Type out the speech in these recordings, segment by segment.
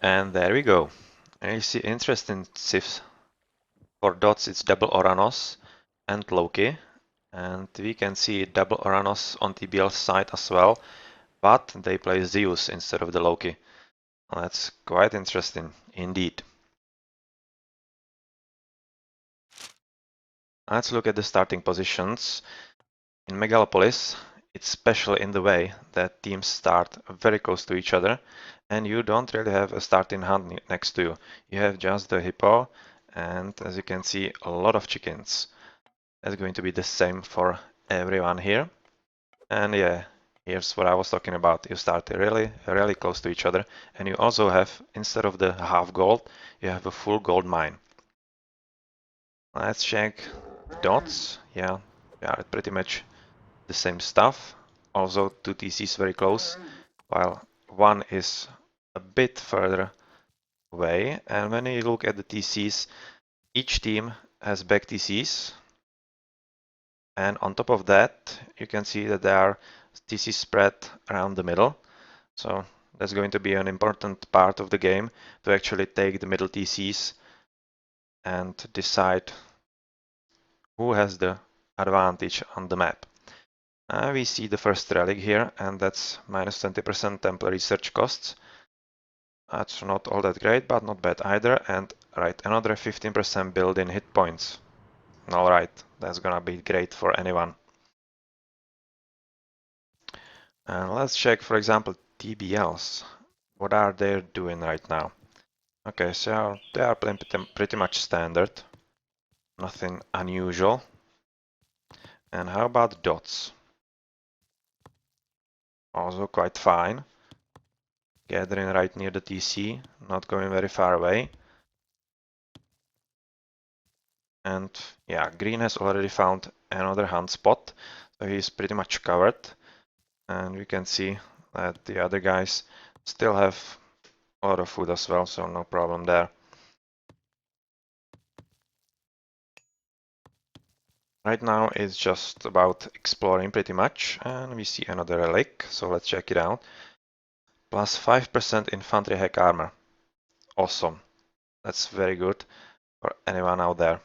And there we go. And you see interesting shifts. For dots it's double Oranos and Loki. And we can see double Oranos on TBL side as well, but they play Zeus instead of the Loki. Well, that's quite interesting indeed. Let's look at the starting positions. In Megalopolis, it's special in the way that teams start very close to each other, and you don't really have a starting hand next to you. You have just the hippo, and as you can see, a lot of chickens. That's going to be the same for everyone here. And yeah, here's what I was talking about. You start really close to each other, and you also have, instead of the half gold, you have a full gold mine. Let's check dots. Yeah, they are pretty much the same stuff. Also, two TCs very close, while one is a bit further away. And when you look at the TCs, each team has back TCs. And on top of that, you can see that there are TCs spread around the middle. So that's going to be an important part of the game to actually take the middle TCs and decide who has the advantage on the map. We see the first relic here, and that's minus 20% temple research costs. That's not all that great, but not bad either. And right, another 15% build-in hit points. Alright, that's gonna be great for anyone. And let's check, for example, TBLs. What are they doing right now? Okay, so they are pretty much standard. Nothing unusual. And how about dots? Also quite fine. Gathering right near the TC, not going very far away. And yeah, green has already found another hunt spot, so he's pretty much covered. And we can see that the other guys still have a lot of food as well, so no problem there. Right now it's just about exploring pretty much, and we see another relic, so let's check it out. Plus 5% infantry hack armor. Awesome. That's very good for anyone out there.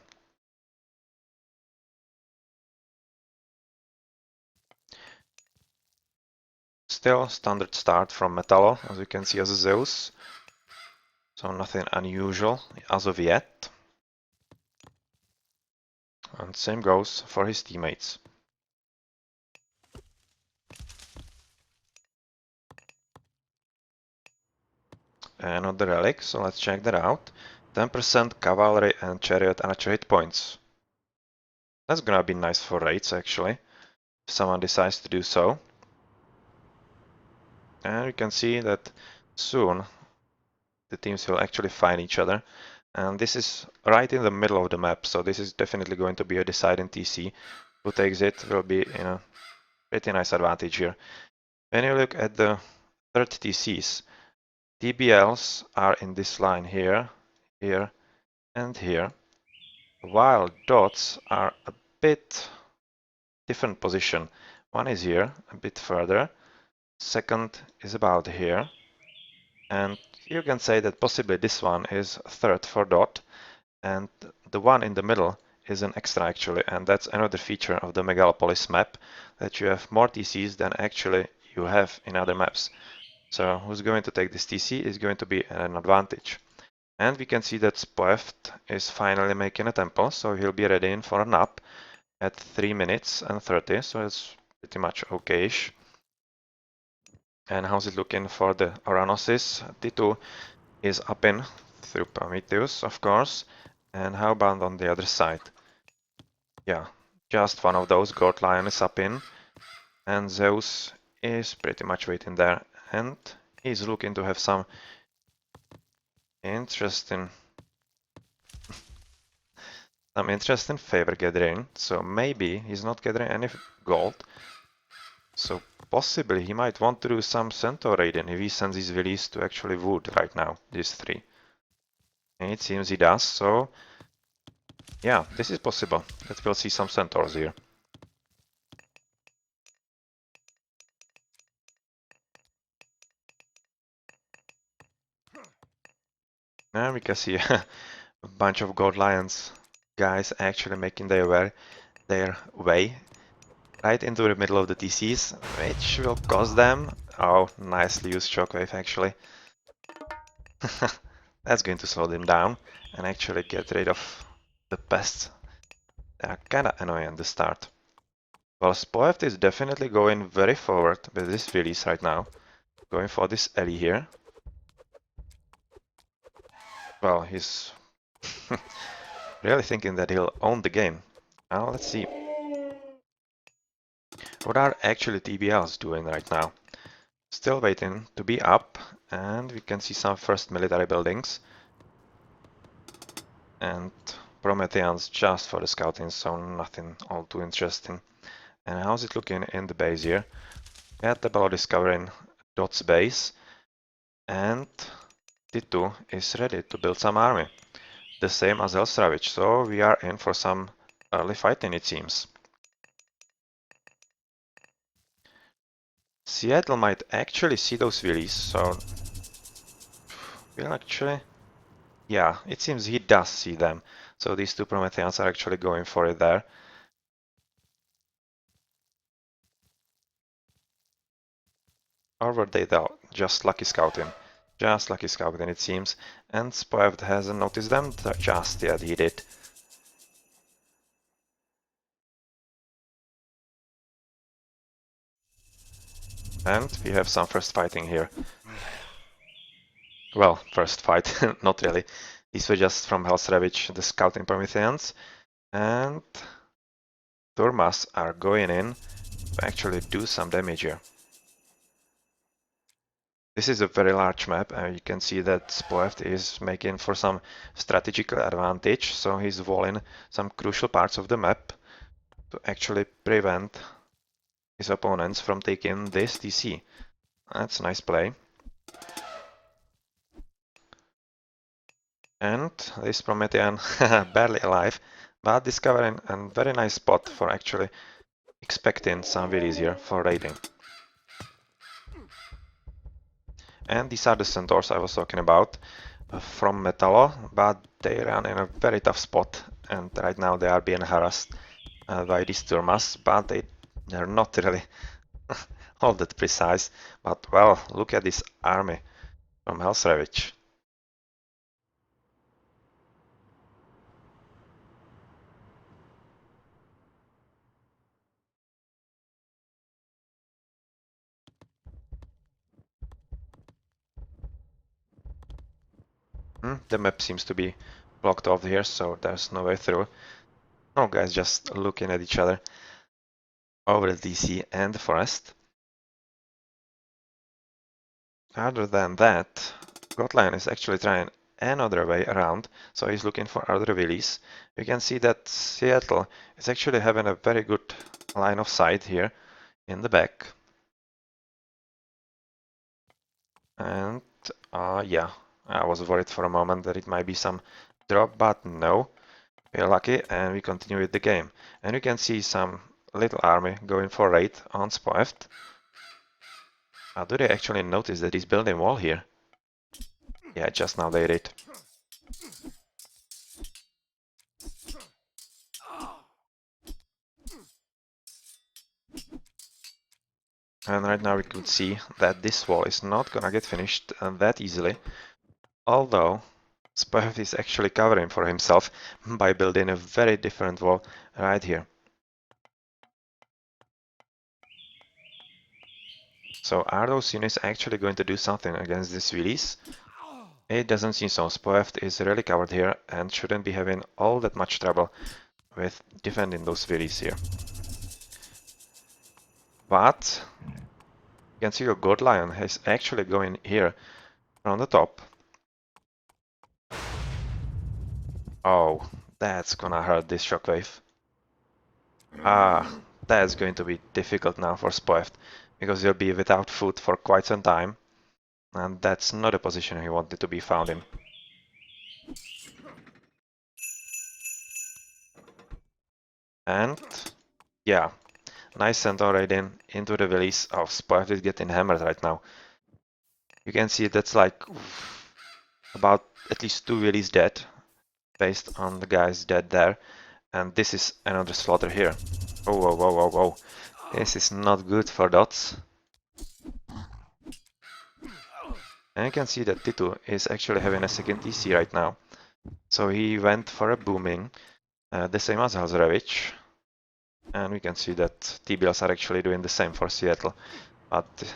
Still standard start from Metallo, as you can see as a Zeus. So nothing unusual as of yet. And same goes for his teammates. Another relic, so let's check that out. 10% cavalry and chariot archer hit points. That's gonna be nice for raids actually, if someone decides to do so. And you can see that soon the teams will actually find each other. And this is right in the middle of the map, so this is definitely going to be a deciding TC. Who takes it will be in a pretty nice advantage here. When you look at the third TCs, TBLs are in this line here, here, and here, while dots are a bit different position. One is here, a bit further, second is about here, and you can say that possibly this one is third for dot, and the one in the middle is an extra actually, and that's another feature of the Megalopolis map, that you have more TCs than actually you have in other maps. So who's going to take this TC is going to be an advantage. And we can see that Spoeft is finally making a temple, so he'll be ready in for a nap at 3 minutes and 30, so it's pretty much okay-ish. And how's it looking for the Oranosis? T2 is up in through Prometheus, of course. And how about on the other side? Yeah, just one of those. Gold Lion is up in, and Zeus is pretty much waiting there. And he's looking to have some interesting favor gathering. So maybe he's not gathering any gold. So possibly he might want to do some centaur raiding if he sends his villies to actually wood right now, these three. And it seems he does, so yeah, this is possible that we'll see some centaurs here. And we can see a bunch of gold lions guys actually making their way right into the middle of the TCs, which will cost them. Oh, nicely used shockwave actually. That's going to slow them down and actually get rid of the pests. They are kinda annoying at the start. Well, Spoeft is definitely going very forward with this release right now. Going for this alley here. Well, he's really thinking that he'll own the game. Now let's see. What are actually TBLs doing right now? Still waiting to be up, and we can see some first military buildings. And Prometheans just for the scouting, so nothing all too interesting. And how's it looking in the base here? At the below discovering DoD's base, and T2 is ready to build some army. The same as Elsravich, so we are in for some early fighting it seems. Seattle might actually see those villies, so we'll actually... Yeah, it seems he does see them. So these two Prometheans are actually going for it there. Or were they though? Just lucky scouting. Just lucky scouting it seems. And Spoevd hasn't noticed them just yet, he did. And we have some first fighting here. Well, first fight, not really. These were just from Helsravich, the scouting Prometheans. And Turmas are going in to actually do some damage here. This is a very large map, and you can see that Spoeft is making for some strategical advantage, so he's walling some crucial parts of the map to actually prevent his opponents from taking this TC. That's a nice play. And this Promethean barely alive, but discovering a very nice spot for actually expecting some villies here for raiding. And these are the centaurs I was talking about from Metallo, but they ran in a very tough spot, and right now they are being harassed by these Turmas, but they're not really all that precise. But well, look at this army from Helsravich. The map seems to be blocked off here, so there's no way through. Oh, guys just looking at each other over the DC and the forest. Other than that, Gotland is actually trying another way around, so he's looking for other villies. You can see that Seattle is actually having a very good line of sight here in the back. And yeah, I was worried for a moment that it might be some drop, but no. We're lucky and we continue with the game. And you can see some little army going for raid on Spoeft. Do they actually notice that he's building wall here? Yeah, just now they did. And right now we could see that this wall is not gonna get finished that easily. Although Spoeft is actually covering for himself by building a very different wall right here. So are those units actually going to do something against this release? It doesn't seem so. Spoeft is really covered here and shouldn't be having all that much trouble with defending those villies here. But you can see your God Lion is actually going here from the top. Oh, that's gonna hurt this shockwave. That's going to be difficult now for Spoeft, because he'll be without food for quite some time, and that's not a position he wanted to be found in. And yeah, nice centaur raiding into the villies of Spoeft is getting hammered right now. You can see that's like about at least 2 Willies dead, based on the guys dead there. And this is another slaughter here. Oh, whoa, whoa, whoa, whoa. This is not good for dots. And you can see that Titu is actually having a second TC right now. So he went for a booming, the same as Hazarevich. And we can see that TBLs are actually doing the same for Seattle. But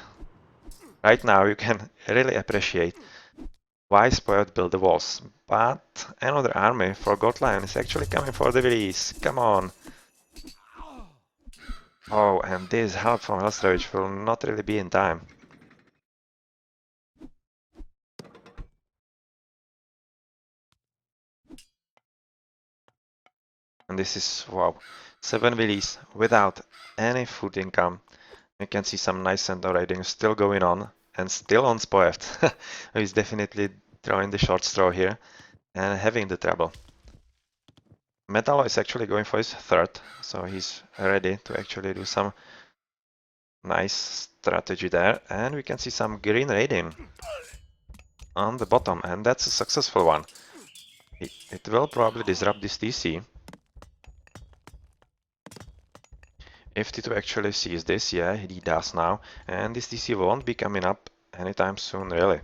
right now you can really appreciate why Spoiled built the walls. But another army for Gold Lion is actually coming for the Willies. Come on. Oh, and this help from Hazarevich will not really be in time. And this is, wow, 7 Willies without any food income. You can see some nice center raiding still going on and still unspoiled. He's definitely throwing the short straw here and having the trouble. Metallo is actually going for his third, so he's ready to actually do some nice strategy there. And we can see some green raiding on the bottom, and that's a successful one. It will probably disrupt this TC. If Tito actually sees this, yeah, he does now, and this TC won't be coming up anytime soon, really.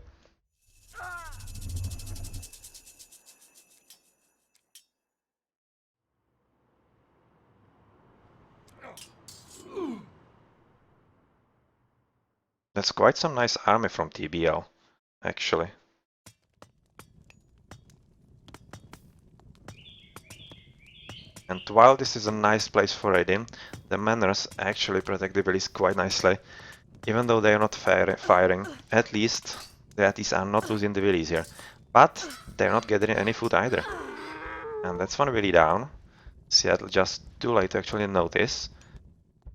That's quite some nice army from TBL, actually. And while this is a nice place for raiding, the manners actually protect the Willies quite nicely. Even though they are not firing, at least the Attis are not losing the Willies here. But they're not gathering any food either. And that's one Willy down. Seattle just too late to actually notice.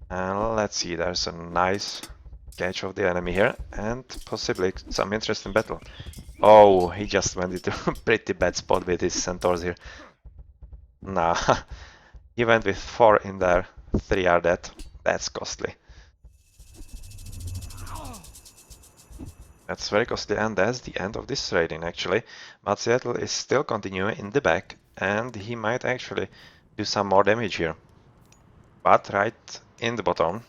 And let's see, there's a nice catch of the enemy here, and possibly some interesting battle. Oh, he just went into a pretty bad spot with his centaurs here. Nah, he went with 4 in there, 3 are dead. That's costly. That's very costly, and that's the end of this raiding actually. But Seattle is still continuing in the back, and he might actually do some more damage here. But right in the bottom,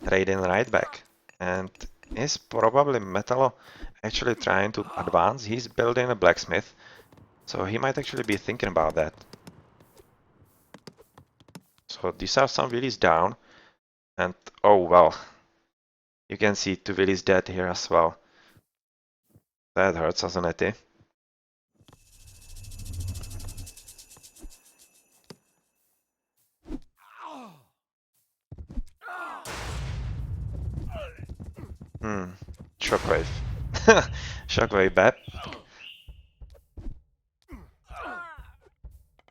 raiding right back. And is probably Metallo actually trying to advance? He's building a blacksmith, so he might actually be thinking about that. So these are some Willies down, and oh well, you can see 2 Willies dead here as well. That hurts, doesn't it? Shockwave. Shockwave back.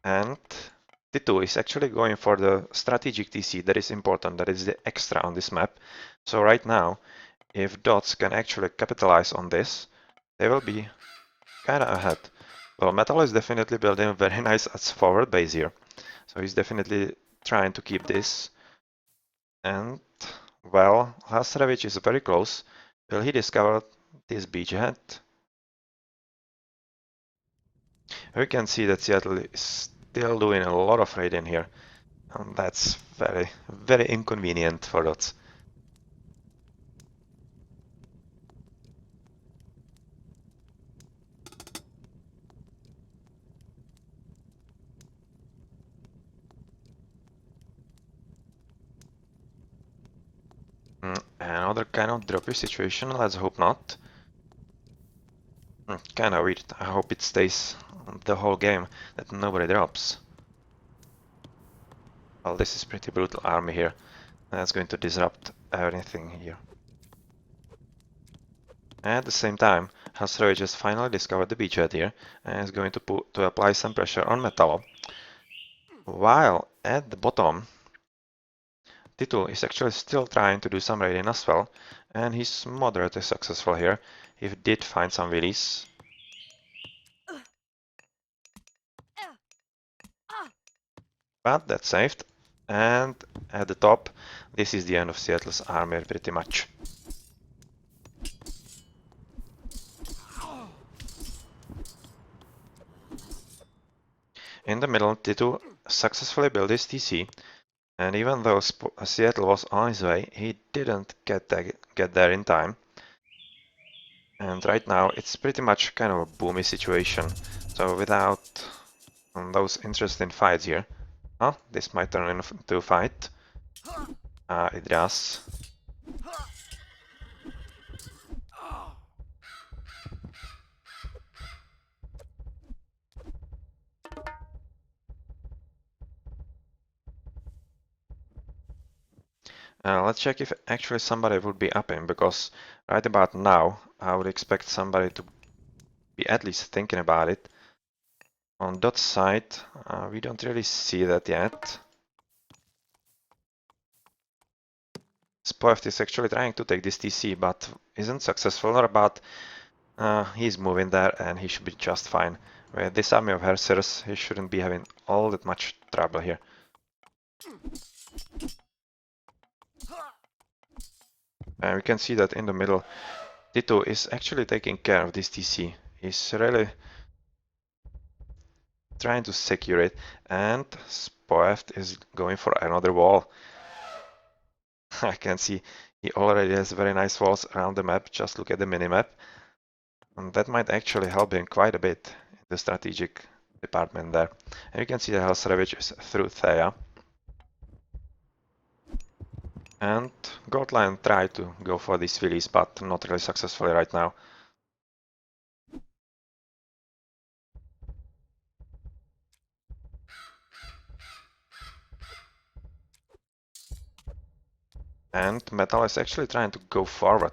And Titu is actually going for the strategic TC that is important, that is the extra on this map. So right now, if dots can actually capitalize on this, they will be kinda ahead. Well, Metal is definitely building a very nice forward base here. So he's definitely trying to keep this. And, well, Hasrevich is very close. Will he discover this beachhead? We can see that Seattle is still doing a lot of raiding here. And that's very, very inconvenient for dots. Another kind of droppy situation, let's hope not. Kinda weird, I hope it stays the whole game, that nobody drops. Well, this is pretty brutal army here. That's going to disrupt everything here. At the same time, Hasroy just finally discovered the beachhead here and is going to apply some pressure on Metallo. While at the bottom, Titu is actually still trying to do some raiding as well, and he's moderately successful here. He did find some Willies. But that's saved. And at the top, this is the end of Seattle's army pretty much. In the middle, T2 successfully built his TC, and even though Seattle was on his way, he didn't get there in time. And right now, it's pretty much kind of a boomy situation. So without those interesting fights here, this might turn into a fight. It does. Let's check if actually somebody would be upping, because right about now I would expect somebody to be at least thinking about it. On DoD side, we don't really see that yet. Spoeft is actually trying to take this TC, but isn't successful, but he's moving there and he should be just fine. With this army of Hersers, he shouldn't be having all that much trouble here. And we can see that in the middle, Tito is actually taking care of this TC. He's really trying to secure it, and Spoeft is going for another wall. I can see he already has very nice walls around the map. Just look at the minimap. And that might actually help him quite a bit in the strategic department there. And you can see the Hell's Ravage is through Thea. And Gold Lion tried to go for these Phillies, but not really successfully right now. And Metal is actually trying to go forward,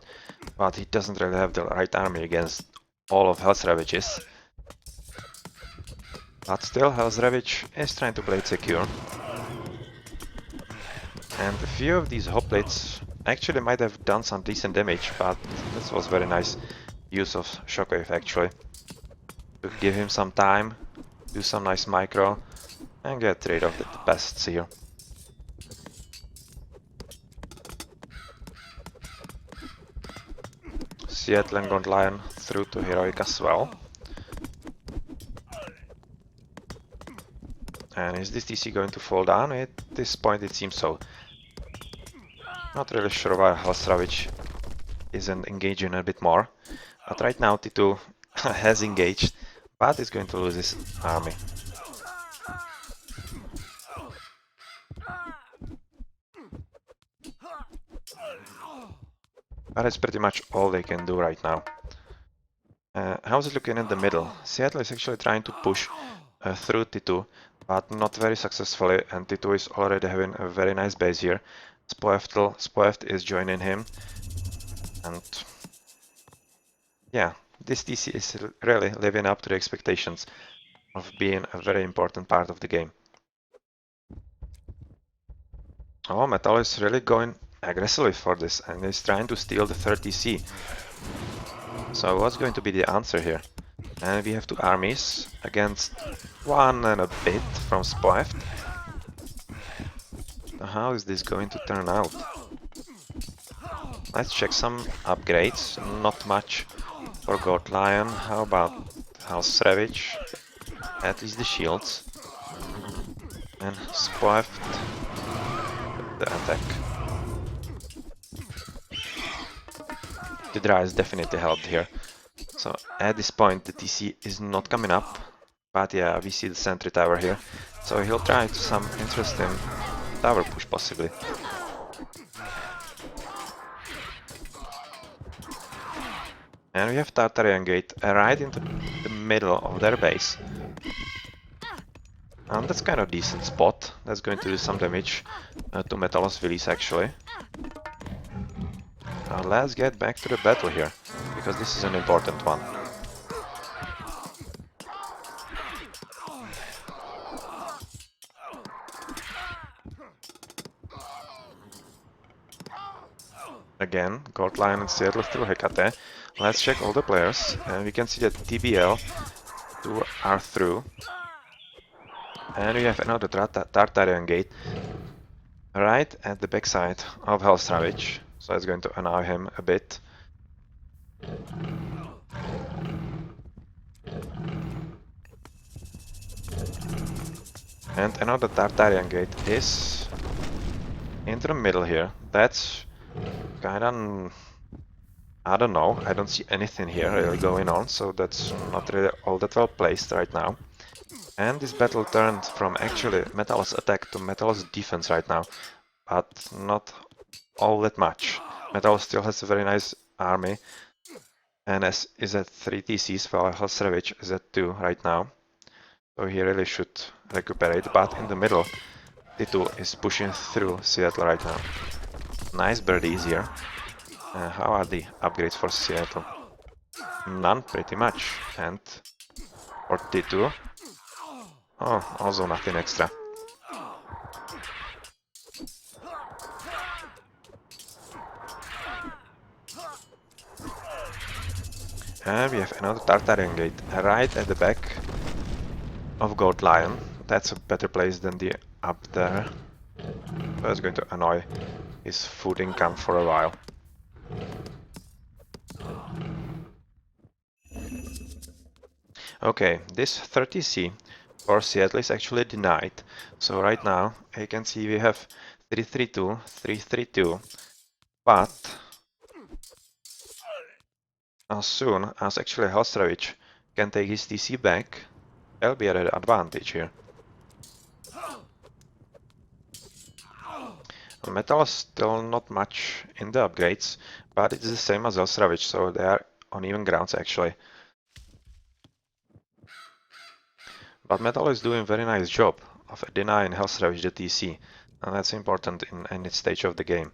but he doesn't really have the right army against all of Hell's Ravages. But still, Hell's Ravage is trying to play it secure. And a few of these hoplites actually might have done some decent damage, but this was very nice use of Shockwave actually. To give him some time, do some nice micro, and get rid of the pests here. Seattle and Gold Lion through to Heroic as well. And is this TC going to fall down? At this point it seems so. Not really sure why Hell's Ravage isn't engaging a bit more. But right now T2 has engaged, but is going to lose his army. But it's pretty much all they can do right now. How's it looking in the middle? Seattle is actually trying to push through T2, but not very successfully, and T2 is already having a very nice base here. Spoeft is joining him, and yeah, this TC is really living up to the expectations of being a very important part of the game. Oh, Metal is really going aggressively for this, and is trying to steal the third TC. So what's going to be the answer here? And we have two armies against one and a bit from Spoeft. How is this going to turn out? Let's check some upgrades. Not much for Gold Lion. How about Hell's Ravage? At least the shields. And Spoeft the attack. The dry is definitely helped here. So at this point the TC is not coming up, but yeah, we see the sentry tower here, so he'll try some interesting tower push possibly. And we have Tartarian Gate right into the middle of their base. And that's kind of decent spot. That's going to do some damage to Metalos Villis actually. Now let's get back to the battle here, because this is an important one. Again, Gold Lion and Seattle through Hecate. Let's check all the players, and we can see that TBL 2 are through. And we have another Tartarian Gate right at the backside of Hell's Ravage, so it's going to annoy him a bit. And another Tartarian gate is into the middle here. That's kinda... I don't know, I don't see anything here really going on, so that's not really all that well placed right now. And this battle turned from actually Metal's attack to Metal's defense right now, but not all that much. Metal still has a very nice army, and is at 3 TCs while Helsrevich is at 2 right now. So he really should recuperate, but in the middle, Titu is pushing through Seattle right now. Nice birdies here. How are the upgrades for Seattle? None, pretty much. And for T2, oh, also nothing extra. And we have another Tartarian gate right at the back of Goat Lion. That's a better place than the up there. That's going to annoy his food income for a while. Okay, this 30C for Seattle is actually denied. So right now, you can see we have 332, 332, but as soon as actually Helsrevich can take his TC back, I'll be at an advantage here. Metal is still not much in the upgrades, but it's the same as Helsrevich, so they are on even grounds actually. But Metal is doing a very nice job of denying Helsrevich the TC, and that's important in any stage of the game.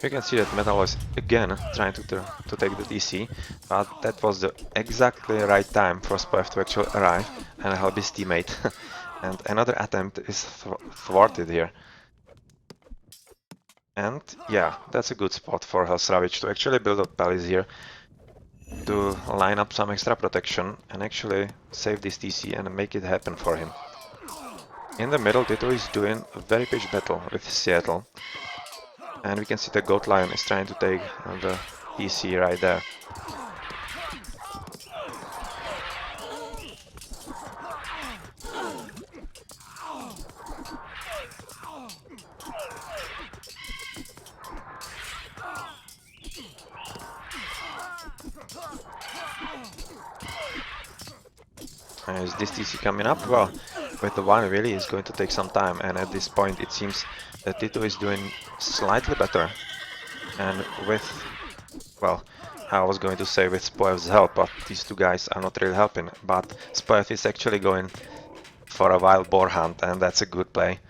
You can see that Metal is again trying to take the TC, but that was the exactly right time for Spoev to actually arrive and help his teammate. And another attempt is thwarted here. And yeah, that's a good spot for Helsrevich to actually build up Palace here, to line up some extra protection and actually save this TC and make it happen for him. In the middle, Tito is doing a very pitched battle with Seattle. And we can see the Goat Lion is trying to take the TC right there. Is this TC coming up? Well, with the one really is going to take some time, and at this point it seems that Tito is doing slightly better. And with, well, I was going to say with Spoev's help, but these two guys are not really helping. But Spoev is actually going for a wild boar hunt, and that's a good play.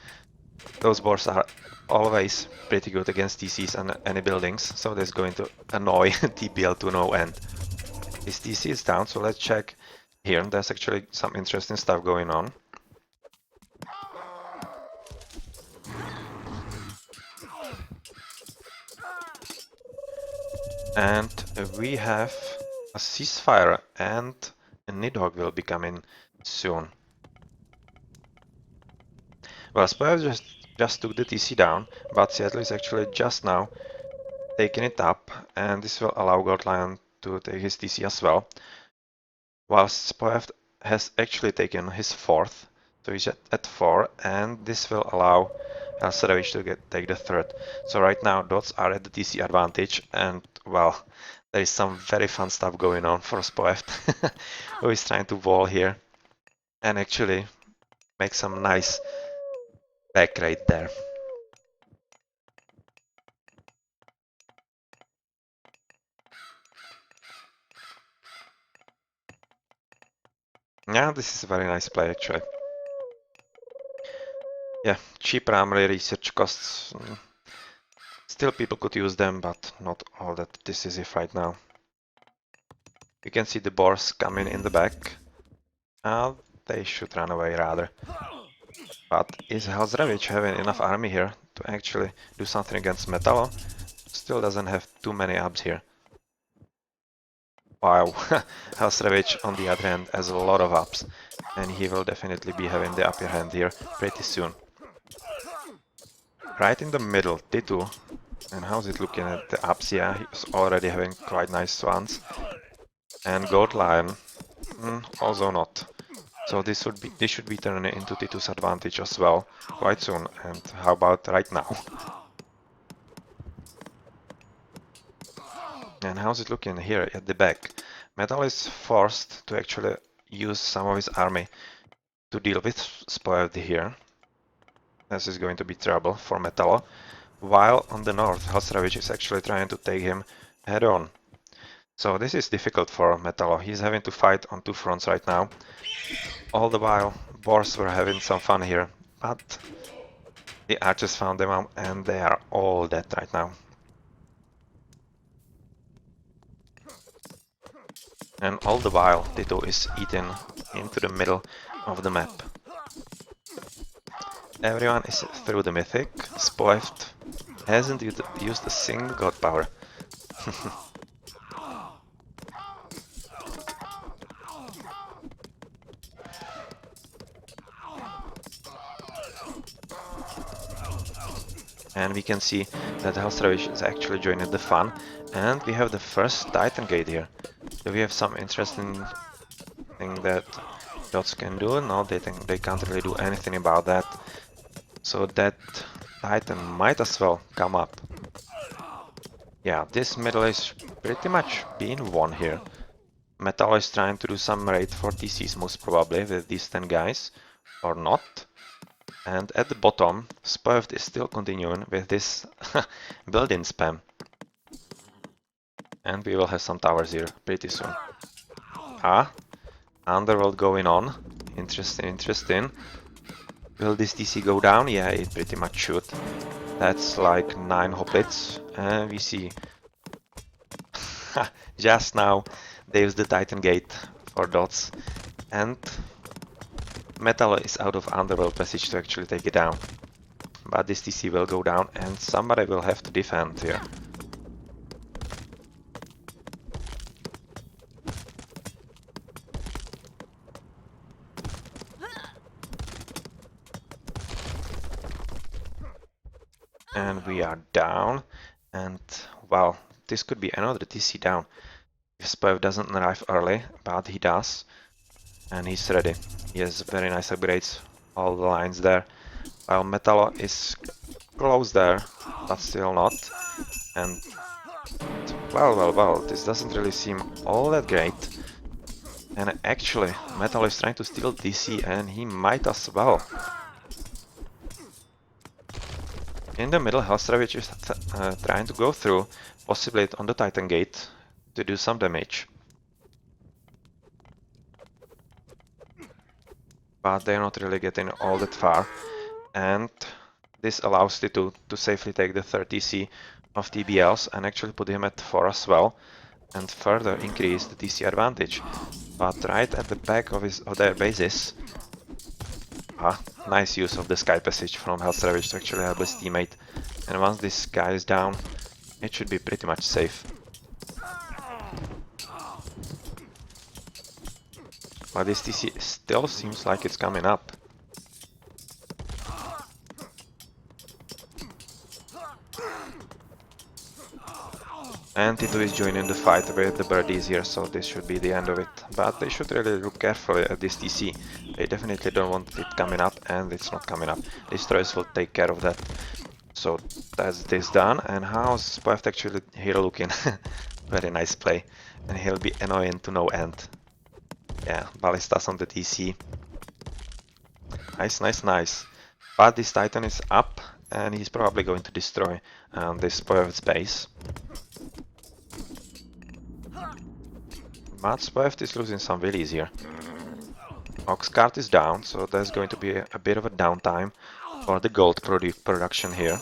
Those boars are always pretty good against TCs and any buildings, so that's going to annoy TBL to no end. His TC is down, so let's check here. There's actually some interesting stuff going on. And we have a ceasefire, and a Nidhogg will be coming soon. Well, Spoev just took the TC down, but Seattle is actually just now taking it up, and this will allow Goat Lion to take his TC as well. Whilst Spoev has actually taken his 4th, so he's at 4, and this will allow Helsrevich to take the 3rd. So right now dots are at the TC advantage, and well, there is some very fun stuff going on for Spoev, who is trying to wall here and actually make some nice back right there. Yeah, this is a very nice play actually. Yeah, cheap primary research costs. Still people could use them, but not all that decisive right now. You can see the boars coming in the back. They should run away rather. But is Helsrevich having enough army here to actually do something against Metalo? Still doesn't have too many abs here. Wow, Hasravich on the other hand has a lot of ups, and he will definitely be having the upper hand here pretty soon. Right in the middle, T2. And how's it looking at the ups? Yeah, he's already having quite nice ones. And Gold Lion, also not. So this should be turning into T2's advantage as well quite soon. And how about right now? And how's it looking here at the back? Metal is forced to actually use some of his army to deal with Spoiled here. This is going to be trouble for Metallo. While on the north, Hasravich is actually trying to take him head on. So this is difficult for Metallo. He's having to fight on two fronts right now. All the while, Boars were having some fun here, but the archers found them out and they are all dead right now. And all the while, Tito is eaten into the middle of the map. Everyone is through the mythic. Spoeft hasn't used a single god power. And we can see that Hellstravich is actually joining the fun. And we have the first Titan Gate here. So we have some interesting thing that dots can do. No, they think they can't really do anything about that. So that Titan might as well come up. Yeah, this middle is pretty much being won here. Metal is trying to do some raid for TCs most probably with these 10 guys, or not. And at the bottom, Spoeft is still continuing with this build-in spam. And we will have some towers here pretty soon. Ah, Underworld going on. Interesting, interesting. Will this DC go down? Yeah, it pretty much should. That's like 9 hoplits. And we see just now they use the Titan Gate for dots. And Metal is out of Underworld Passage to actually take it down. But this TC will go down and somebody will have to defend here. And we are down. And well, this could be another TC down. If Spoef doesn't arrive early, but he does. And he's ready. He has very nice upgrades. All the lines there. While Metallo is close there, but still not. And well, this doesn't really seem all that great. And actually, Metal is trying to steal DC and he might as well. In the middle, Hellstravich is trying to go through, possibly on the Titan Gate, to do some damage. But they're not really getting all that far. And this allows T2 to safely take the 30C of TBLs and actually put him at 4 as well. And further increase the TC advantage. But right at the back of their bases, nice use of the Sky Passage from Hellstravich to actually help his teammate. And once this guy is down, it should be pretty much safe. But this TC still seems like it's coming up. And Tito is joining the fight with the birdies here, so this should be the end of it. But they should really look carefully at this TC. They definitely don't want it coming up, and it's not coming up. Destroyers will take care of that. So that's this done. And how's Spoeft actually here looking? Very nice play. And he'll be annoying to no end. Yeah, Ballistas on the TC. Nice, nice, nice. But this Titan is up, and he's probably going to destroy this Spoeft's base. But Spoeft is losing some willies here. Oxcart is down, so there's going to be a bit of a downtime for the gold production here.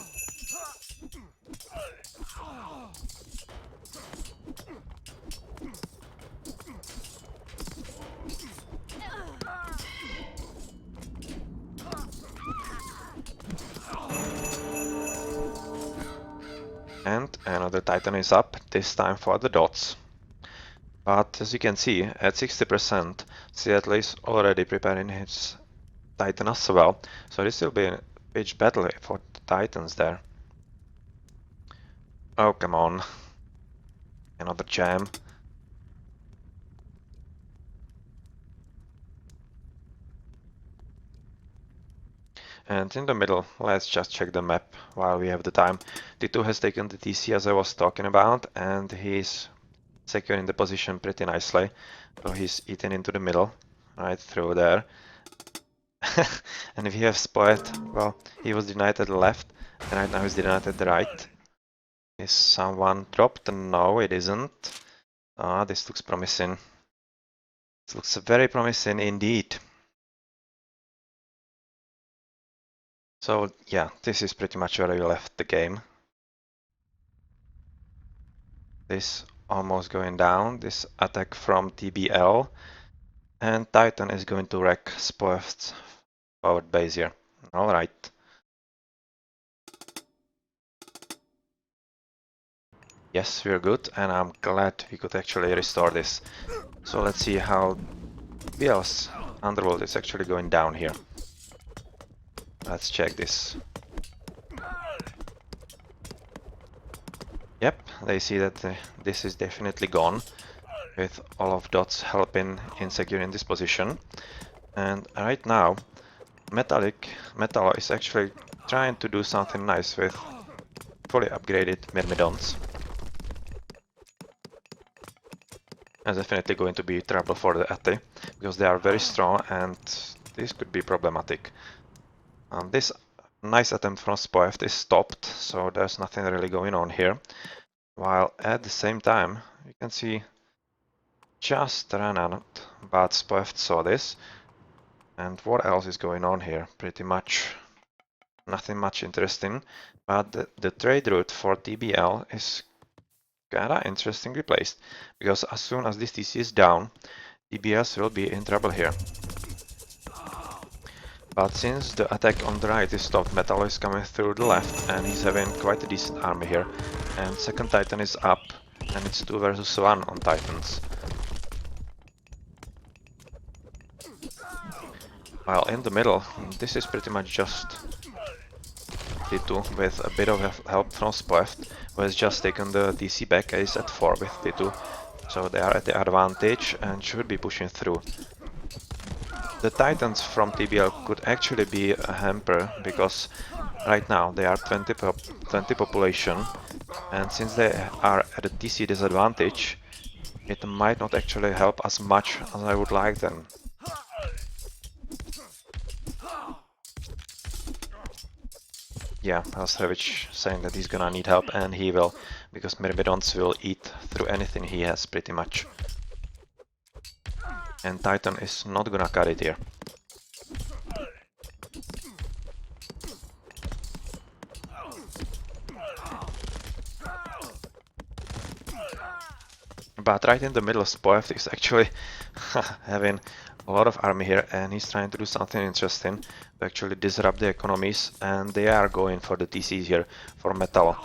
And another Titan is up, this time for the dots. But as you can see, at 60%, Seattle is already preparing his Titan as well. So this will be a pitched battle for the Titans there. Oh, come on. Another jam. And in the middle, let's just check the map while we have the time. T2 has taken the TC as I was talking about, and he's securing the position pretty nicely. So he's eating into the middle, right through there. And if he has spotted, well, he was denied at the left, and right now he's denied at the right. Is someone dropped? No, it isn't. Ah, this looks promising. This looks very promising indeed. So yeah, this is pretty much where we left the game. This almost going down, this attack from TBL, and Titan is going to wreck Spoift's forward base here. Alright. Yes, we're good, and I'm glad we could actually restore this. So let's see how TBL's underworld is actually going down here. Let's check this. Yep, they see that this is definitely gone, with all of dots helping in securing this position. And right now, Metal is actually trying to do something nice with fully upgraded Myrmidons. That's definitely going to be trouble for the Ati, because they are very strong and this could be problematic. This nice attempt from Spoift is stopped, so there's nothing really going on here. While at the same time, you can see just ran out, but Spoift saw this. And what else is going on here? Pretty much nothing much interesting, but the trade route for TBL is kinda interestingly placed, because as soon as this TC is down, TBS will be in trouble here. But since the attack on the right is stopped, Metal is coming through the left and he's having quite a decent army here. And second Titan is up and it's 2 versus 1 on Titans. While in the middle, this is pretty much just T2 with a bit of help from Spoift, who has just taken the DC back and is at 4 with T2. So they are at the advantage and should be pushing through. The Titans from TBL could actually be a hamper, because right now they are 20 population, and since they are at a DC disadvantage, it might not actually help as much as I would like them. Yeah, Alstrovich saying that he's gonna need help, and he will, because Myrmidons will eat through anything he has pretty much. And Titan is not gonna cut it here. But right in the middle, Spoift is actually having a lot of army here, and he's trying to do something interesting to actually disrupt the economies, and they are going for the TCs here for Metal.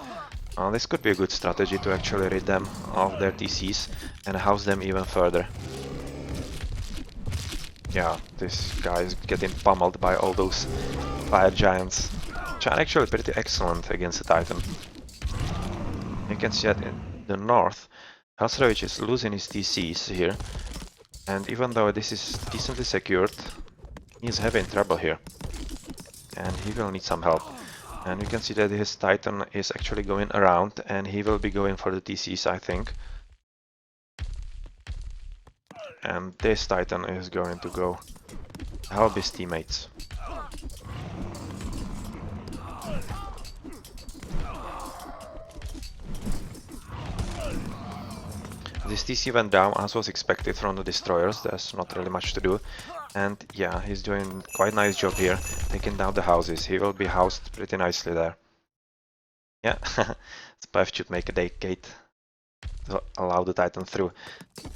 This could be a good strategy to actually rid them of their TCs and house them even further. Yeah, this guy is getting pummeled by all those fire giants, which are actually pretty excellent against the Titan. You can see that in the north, Hasrovich is losing his TCs here, and even though this is decently secured, he's having trouble here, and he will need some help. And you can see that his Titan is actually going around, and he will be going for the TCs, I think. And this Titan is going to go help his teammates. This TC went down as was expected from the destroyers, there's not really much to do. And yeah, he's doing quite a nice job here, taking down the houses. He will be housed pretty nicely there. Yeah, Spife should make a gate to allow the Titan through.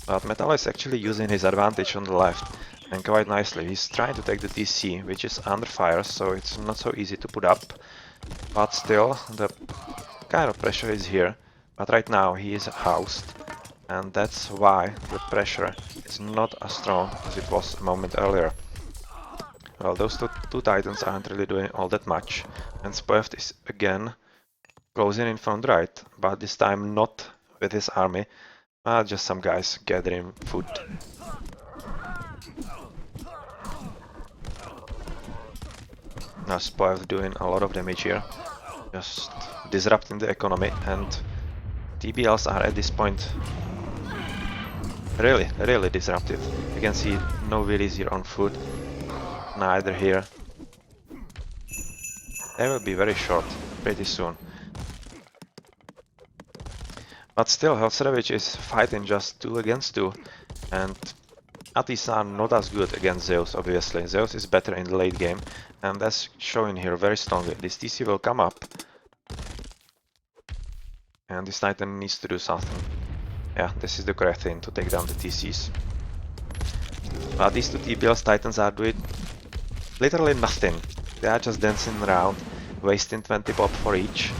But Metal is actually using his advantage on the left, and quite nicely. He's trying to take the TC, which is under fire, so it's not so easy to put up. But still, the kind of pressure is here. But right now he is housed. and that's why the pressure is not as strong as it was a moment earlier. Well, those two titans aren't really doing all that much, and Spoeft is again closing in from the right, but this time not with his army, just some guys gathering food. Now Spoeft doing a lot of damage here, just disrupting the economy, and TBLs are at this point really disruptive. You can see no wheelies here on foot, neither here. They will be very short pretty soon. But still, Hellsravage is fighting just 2 against 2, and Attis are not as good against Zeus, obviously. Zeus is better in the late game, and that's showing here very strongly. This TC will come up, and this Titan needs to do something. Yeah, this is the correct thing, to take down the TCs. But these two TBL's Titans are doing literally nothing. They are just dancing around, wasting 20 pop for each.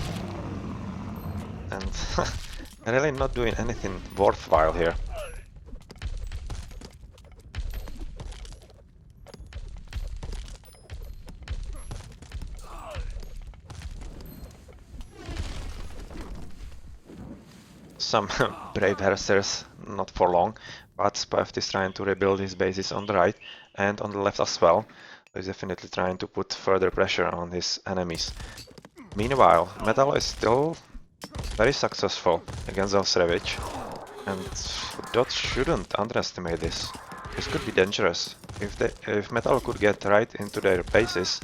And really not doing anything worthwhile here. Some brave hersters, not for long, but Spoeft is trying to rebuild his bases on the right and on the left as well. He's definitely trying to put further pressure on his enemies. Meanwhile, Metal is still very successful against Hellsravage, and DoD shouldn't underestimate this. This could be dangerous. If Metal could get right into their bases,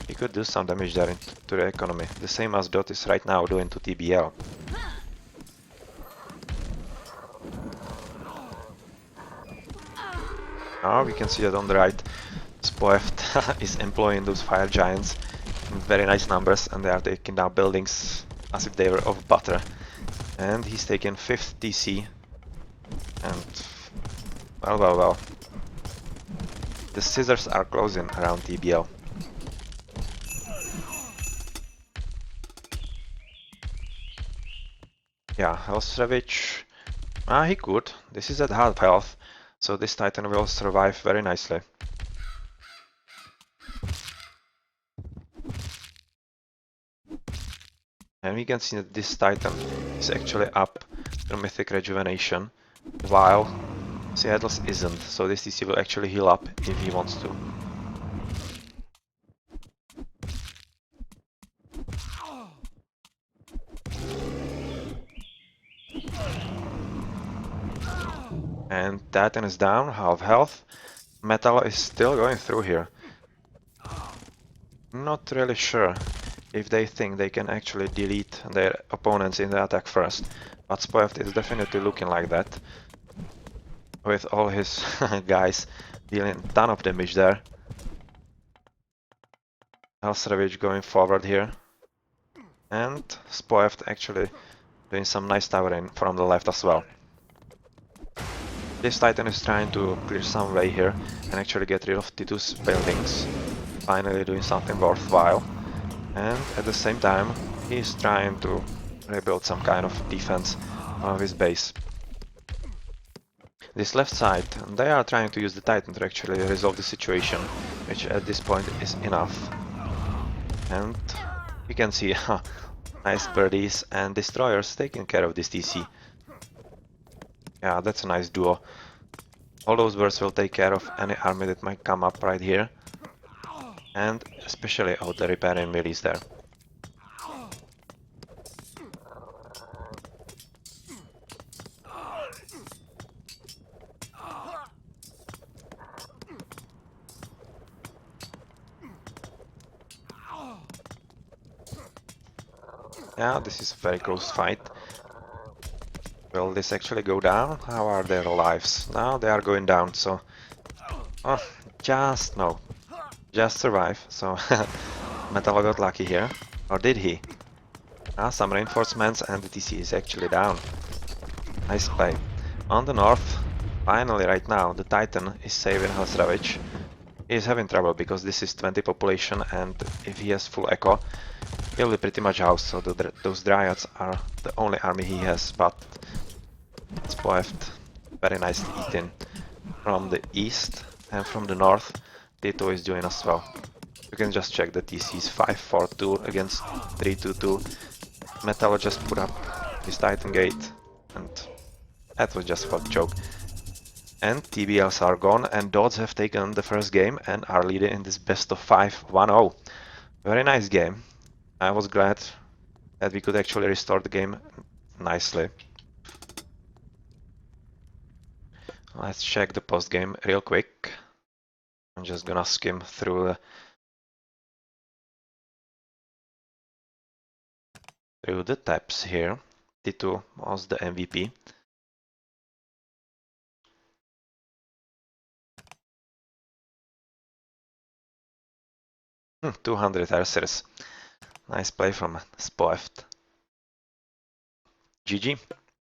he could do some damage there to the economy, the same as DoD is right now doing to TBL. Now we can see that on the right, Spoeft is employing those fire giants in very nice numbers, and they are taking down buildings as if they were of butter. And he's taken 5th TC, and well. The scissors are closing around TBL. Yeah, Hellsravage, he could. This is at half health, so this Titan will survive very nicely. And we can see that this Titan is actually up to Mythic Rejuvenation, while Seattle's isn't, so this TC will actually heal up if he wants to. And Titan is down, half health. Metal is still going through here. Not really sure if they think they can actually delete their opponents in the attack first, but Spoeft is definitely looking like that, with all his guys dealing a ton of damage there. Hellsravage going forward here, and Spoeft actually doing some nice towering from the left as well. This Titan is trying to clear some way here and actually get rid of Titus buildings, finally doing something worthwhile. And at the same time, he's trying to rebuild some kind of defense of his base. This left side, they are trying to use the Titan to actually resolve the situation, which at this point is enough. And you can see nice birdies and destroyers taking care of this TC. Yeah, that's a nice duo. All those birds will take care of any army that might come up right here, and especially out the repairing melees there. Yeah, this is a very close fight. Will this actually go down? How are their lives? Now they are going down, so... Oh, just no. Just survive, so... Metal got lucky here. Or did he? Some reinforcements and the TC is actually down. Nice play. On the north, finally right now, the Titan is saving Hellsravage. He is having trouble because this is 20 population, and if he has full echo, he'll be pretty much out, so those Dryads are the only army he has, but Spoeft very nicely eaten from the east, and from the north Tito is doing as well. You can just check the TCs 5-4-2 against 3-2-2. Metal just put up his Titan Gate, and that was just for joke. And TBLs are gone, and DoDs have taken the first game and are leading in this best of 5 1-0. Very nice game. I was glad that we could actually restore the game nicely. Let's check the post game real quick. I'm just gonna skim through the tabs here. Tito was the MVP. 200 archers. Nice play from Spoeft. GG.